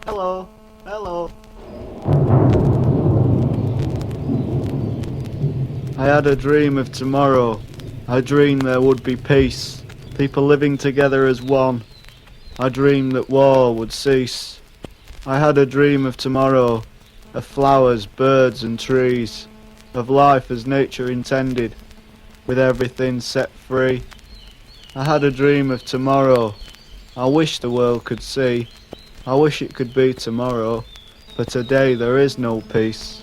Hello. Hello. I had a dream of tomorrow. I dreamed there would be peace, people living together as one. I dreamed that war would cease. I had a dream of tomorrow, of flowers, birds and trees, of life as nature intended, with everything set free. I had a dream of tomorrow. I wish the world could see. I wish it could be tomorrow, for today there is no peace.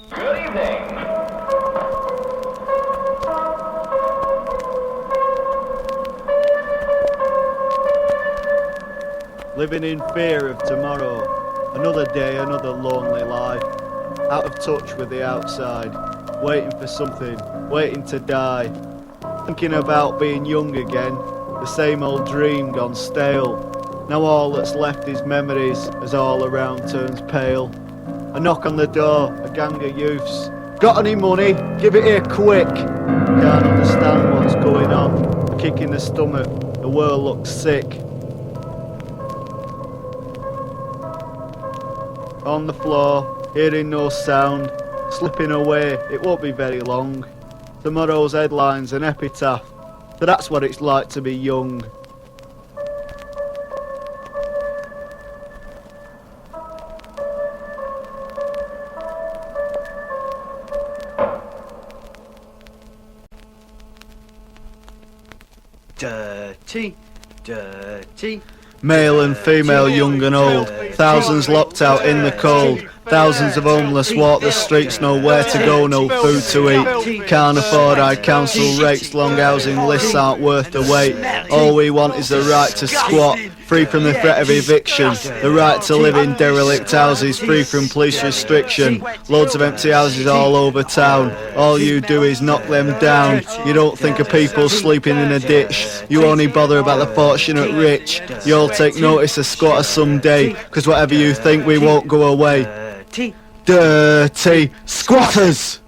Good evening. Living in fear of tomorrow, another day, another lonely life, out of touch with the outside, waiting for something, waiting to die, thinking about being young again, the same old dream gone stale. Now all that's left is memories as all around turns pale. A knock on the door, a gang of youths. Got any money? Give it here quick. Can't understand what's going on. A kick in the stomach, the world looks sick. On the floor, hearing no sound, slipping away, it won't be very long. Tomorrow's headline's an epitaph, so that's what it's like to be young. Dirty, dirty. Male and female, young and old, thousands locked out in the cold. Thousands of homeless walk the streets, nowhere to go, no food to eat. Can't afford high council rates, long housing lists aren't worth the wait. All we want is the right to squat, free from the threat of eviction. The right to live in derelict houses, free from police restriction. Loads of empty houses all over town. All you do is knock them down. You don't think of people sleeping in a ditch. You only bother about the fortunate rich. You'll take notice of squatters someday, cause whatever you think, we won't go away. Dirty squatters!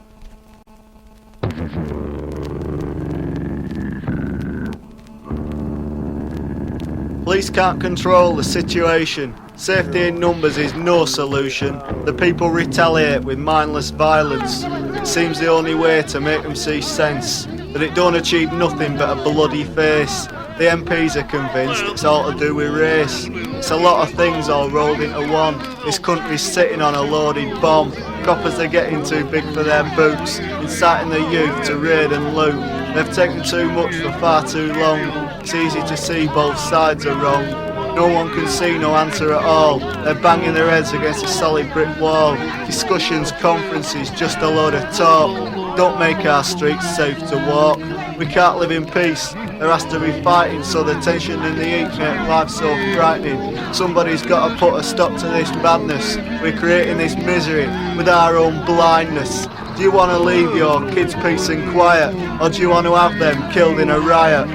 Police can't control the situation. Safety in numbers is no solution. The people retaliate with mindless violence. It seems the only way to make them see sense, that it don't achieve nothing but a bloody face. The MPs are convinced it's all to do with race. It's a lot of things all rolled into one. This country's sitting on a loaded bomb. Coppers are getting too big for their boots, inciting the youth to raid and loot. They've taken too much for far too long. It's easy to see both sides are wrong. No one can see no answer at all. They're banging their heads against a solid brick wall. Discussions, conferences, just a load of talk. Don't make our streets safe to walk. We can't live in peace. There has to be fighting, so the tension in the heat make life so frightening. Somebody's got to put a stop to this madness. We're creating this misery with our own blindness. Do you want to leave your kids peace and quiet, or do you want to have them killed in a riot?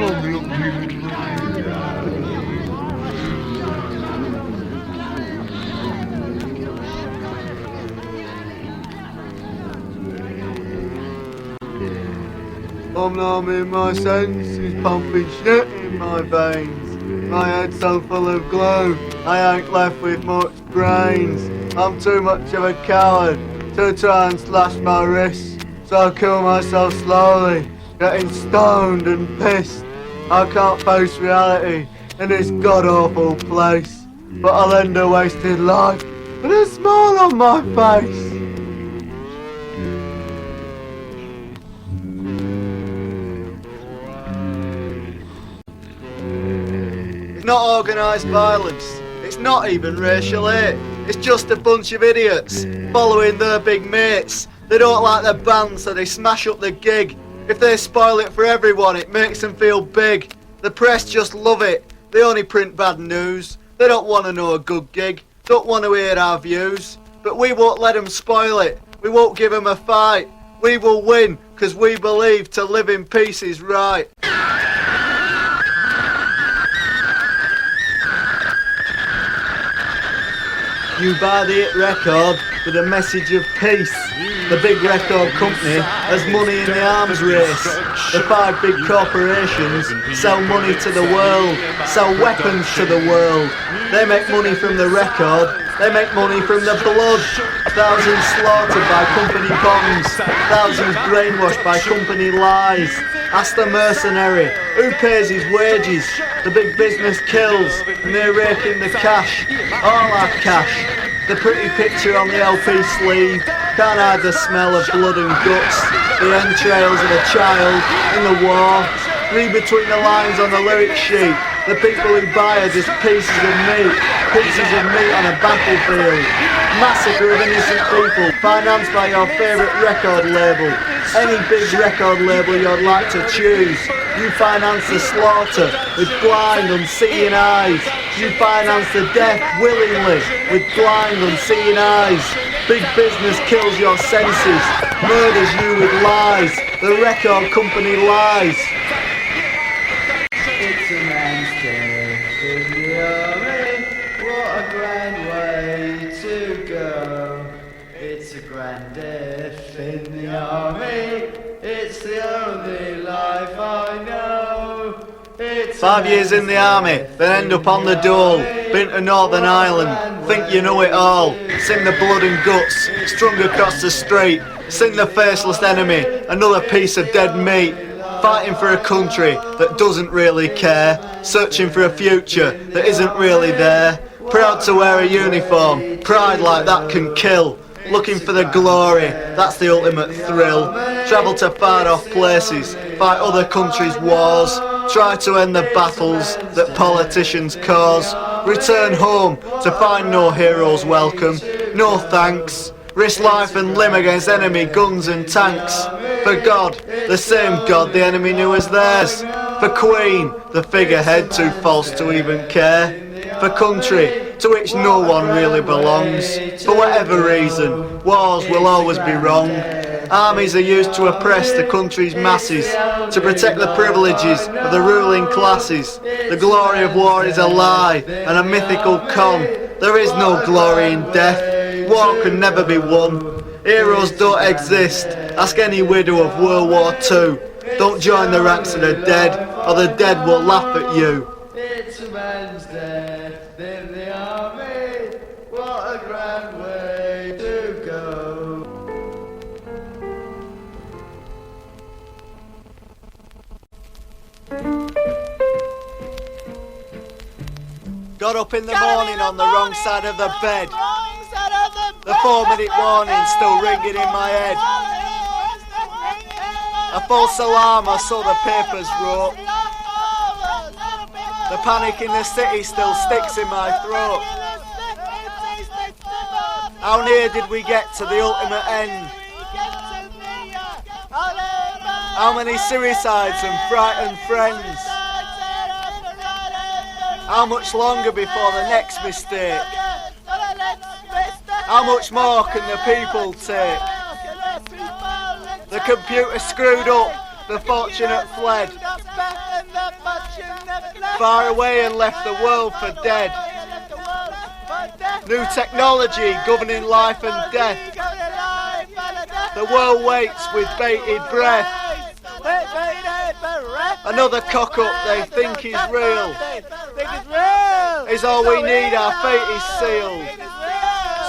I'm numb in my senses, pumping shit in my veins. My head's so full of glue, I ain't left with much brains. I'm too much of a coward to try and slash my wrists, so I kill myself slowly, getting stoned and pissed. I can't face reality in this god-awful place, but I'll end a wasted life with a smile on my face. It's not organised violence, it's not even racial hate, it's just a bunch of idiots following their big mates. They don't like their band, so they smash up the gig. If they spoil it for everyone, it makes them feel big. The press just love it, they only print bad news. They don't want to know a good gig, don't want to hear our views. But we won't let them spoil it, we won't give them a fight. We will win, cause we believe to live in peace is right. You buy the hit record with a message of peace. The big record company has money in the arms race. The 5 big corporations sell money to the world, sell weapons to the world. They make money from the record, they make money from the blood. Thousands slaughtered by company bombs, thousands brainwashed by company lies. Ask the mercenary, who pays his wages? The big business kills, and they're raking the cash. All our cash. The pretty picture on the LP sleeve can't hide the smell of blood and guts. The entrails of a child in the war. Read between the lines on the lyric sheet. The people who buy are just pieces of meat on a battlefield. Massacre of innocent people, financed by your favourite record label. Any big record label you'd like to choose. You finance the slaughter with blind, unseeing eyes. You finance the death willingly with blind, unseeing eyes. Big business kills your senses, murders you with lies. The record company lies. It's a man's death in the army. What a grand way to go. It's a grand death in the army. It's the only life I know. It's 5 years in the army, then end up on the dole. Been to Northern Ireland, think you know it all. Sing the blood and guts, strung across the street. Sing the faceless enemy, another piece of dead meat. Fighting for a country that doesn't really care. Searching for a future that isn't really there. Proud to wear a uniform, pride like that can kill. Looking for the glory, that's the ultimate thrill. Travel to far off places, fight other countries' wars. Try to end the battles that politicians cause. Return home to find no heroes welcome, no thanks. Risk life and limb against enemy guns and tanks. For God, the same God the enemy knew as theirs. For Queen, the figurehead too false to even care. For country, to which no one really belongs. For whatever reason, wars will always be wrong. Armies are used to oppress the country's masses, to protect the privileges of the ruling classes. The glory of war is a lie and a mythical con. There is no glory in death. War can never be won. Heroes don't exist. Ask any widow of World War II. Don't join the ranks of the dead, or the dead will laugh at you. It's a man's death in the army. What a grand way to go. Got up in the morning on the wrong side of the bed. The 4-minute warning still ringing in my head. A false alarm, or so the papers wrote. The panic in the city still sticks in my throat. How near did we get to the ultimate end? How many suicides and frightened friends? How much longer before the next mistake? How much more can the people take? The computer screwed up, the fortunate fled. Far away and left the world for dead. New technology governing life and death. The world waits with bated breath. Another cock up they think is real. Is all we need, our fate is sealed.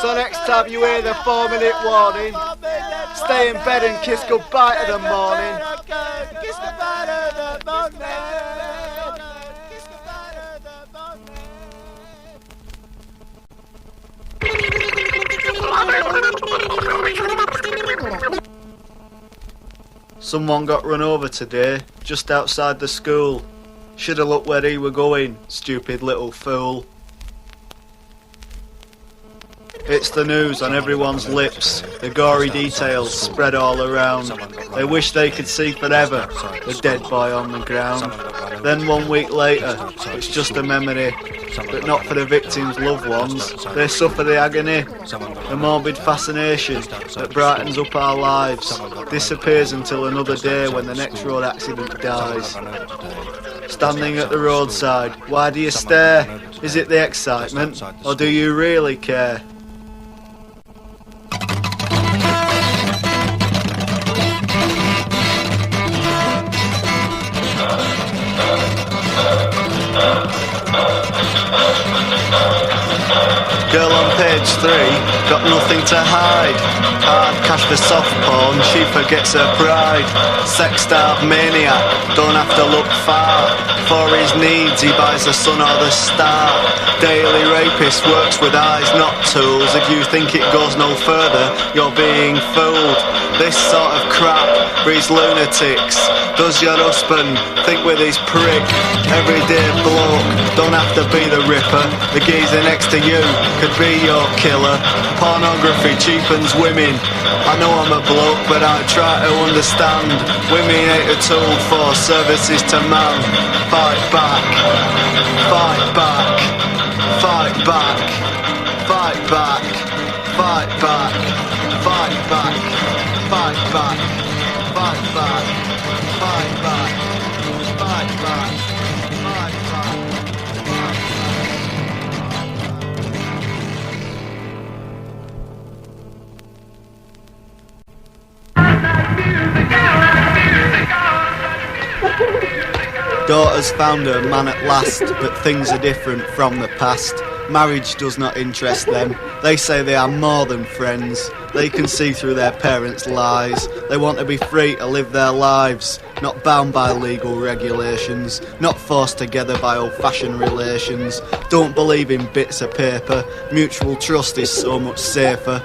So next time you hear the 4-minute warning, stay in bed and kiss goodbye to the morning. Someone got run over today, just outside the school. Shoulda looked where he were going, stupid little fool. It's the news on everyone's lips, the gory details spread all around. They wish they could see forever the dead boy on the ground. Then 1 week later, it's just a memory, but not for the victims' loved ones. They suffer the agony, the morbid fascination that brightens up our lives, disappears until another day when the next road accident dies. Standing at the roadside, why do you stare? Is it the excitement, or do you really care? Girl on page 3, got nothing to hide. Hard cash for soft porn, she forgets her pride. Sex-starved maniac, don't have to look far. For his needs he buys the sun or the star. Daily rapist works with eyes, not tools. If you think it goes no further, you're being fooled. This sort of crap breeds lunatics. Does your husband think with his prick? Everyday bloke, don't have to be the ripper. The geezer next to you could be your killer. Pornography cheapens women. I know I'm a bloke, but I try to understand. Women ain't a tool for services to man. Fight back, fight back, fight back, fight back, fight back, fight back, fight back, fight back, fight back, fight back, fight back. Daughter's found her man at last, but things are different from the past. Marriage does not interest them. They say they are more than friends. They can see through their parents' lies. They want to be free to live their lives, not bound by legal regulations, not forced together by old-fashioned relations. Don't believe in bits of paper. Mutual trust is so much safer.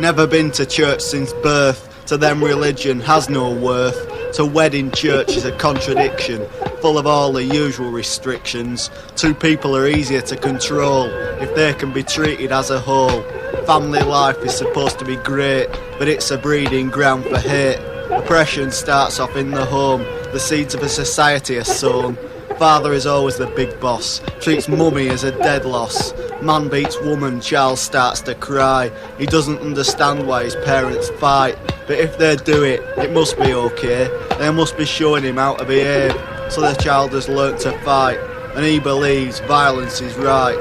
Never been to church since birth. To them religion has no worth. To wedding church is a contradiction, full of all the usual restrictions. Two people are easier to control if they can be treated as a whole. Family life is supposed to be great, but it's a breeding ground for hate. Oppression starts off in the home, the seeds of a society are sown. Father is always the big boss, treats mummy as a dead loss. Man beats woman, child starts to cry. He doesn't understand why his parents fight. But if they do it, it must be okay. They must be showing him how to behave. So the child has learnt to fight, and he believes violence is right.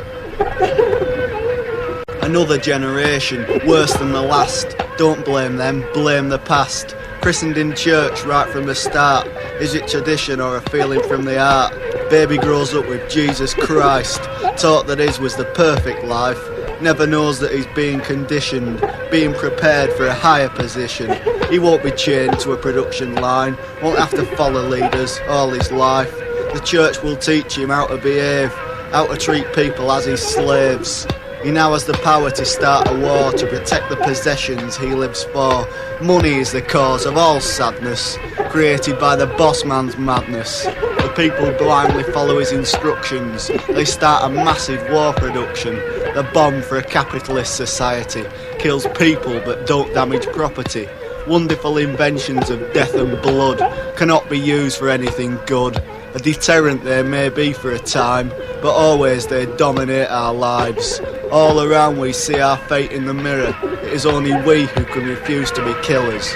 Another generation, worse than the last. Don't blame them, blame the past. Christened in church right from the start. Is it tradition or a feeling from the heart? Baby grows up with Jesus Christ, taught that his was the perfect life. Never knows that he's being conditioned, being prepared for a higher position. He won't be chained to a production line, won't have to follow leaders all his life. The church will teach him how to behave, how to treat people as his slaves. He now has the power to start a war to protect the possessions he lives for. Money is the cause of all sadness, created by the boss man's madness. The people blindly follow his instructions. They start a massive war production. The bomb for a capitalist society kills people but don't damage property. Wonderful inventions of death and blood cannot be used for anything good. A deterrent they may be for a time, but always they dominate our lives. All around we see our fate in the mirror. It is only we who can refuse to be killers.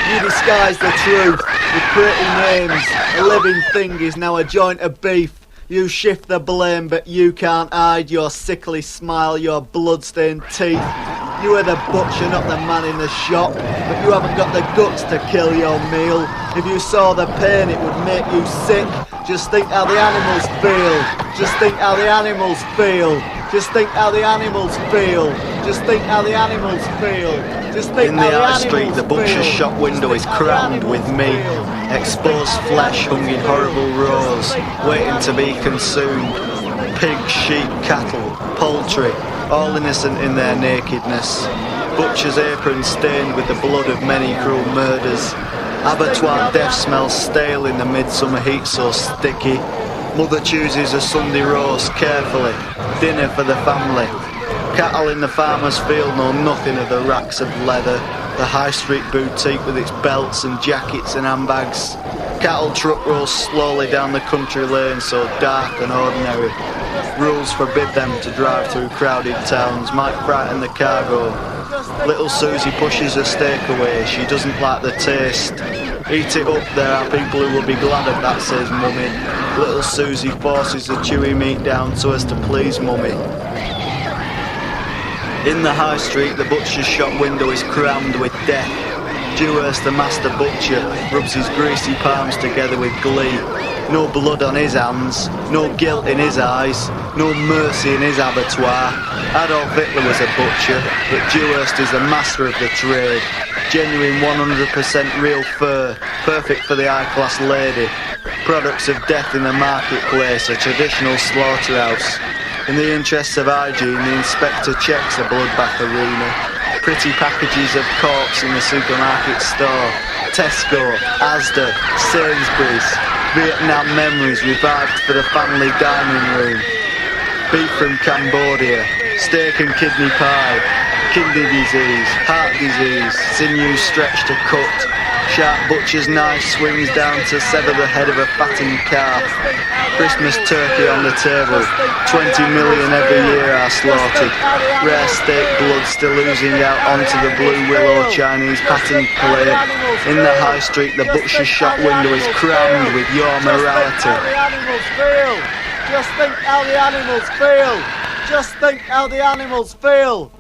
You disguise the truth with pretty names. A living thing is now a joint of beef. You shift the blame, but you can't hide your sickly smile, your blood-stained teeth. You are the butcher, not the man in the shop, but you haven't got the guts to kill your meal. If you saw the pain, it would make you sick. Just think how the animals feel. Just think how the animals feel. Just think how the animals feel. Just think how the animals feel. Just think in the high street, the butcher's shop window is crammed with meat. Exposed flesh hung in horrible rows, waiting to be consumed. Pigs, sheep, cattle, poultry, all innocent in their nakedness. Butcher's apron stained with the blood of many cruel murders. Abattoir death smells stale in the midsummer heat so sticky. Mother chooses a Sunday roast carefully, dinner for the family. Cattle in the farmer's field know nothing of the racks of leather, the high street boutique with its belts and jackets and handbags. Cattle truck rolls slowly down the country lane so dark and ordinary. Rules forbid them to drive through crowded towns, might frighten the cargo. Little Susie pushes her steak away, she doesn't like the taste. Eat it up, there are people who will be glad of that, says Mummy. Little Susie forces the chewy meat down so as to please Mummy. In the high street, the butcher's shop window is crammed with death. Dewhurst, the master butcher, rubs his greasy palms together with glee. No blood on his hands, no guilt in his eyes, no mercy in his abattoir. Adolf Hitler was a butcher, but Dewhurst is the master of the trade. Genuine 100% real fur, perfect for the high-class lady. Products of death in the marketplace, a traditional slaughterhouse. In the interests of hygiene, the inspector checks a bloodbath arena. Pretty packages of corpse in the supermarket store. Tesco, Asda, Sainsbury's. Vietnam memories revived for the family dining room. Beef from Cambodia, steak and kidney pie. Kidney disease, heart disease, sinews stretched to cut. Sharp butcher's knife swings down to sever the head of a fattened calf. Christmas turkey on the table. 20 million every year are slaughtered. Rare steak blood still oozing out onto the blue willow Chinese patterned plate. In the high street, the butcher's shop window is crammed with your morality. Just think how the animals feel. Just think how the animals feel.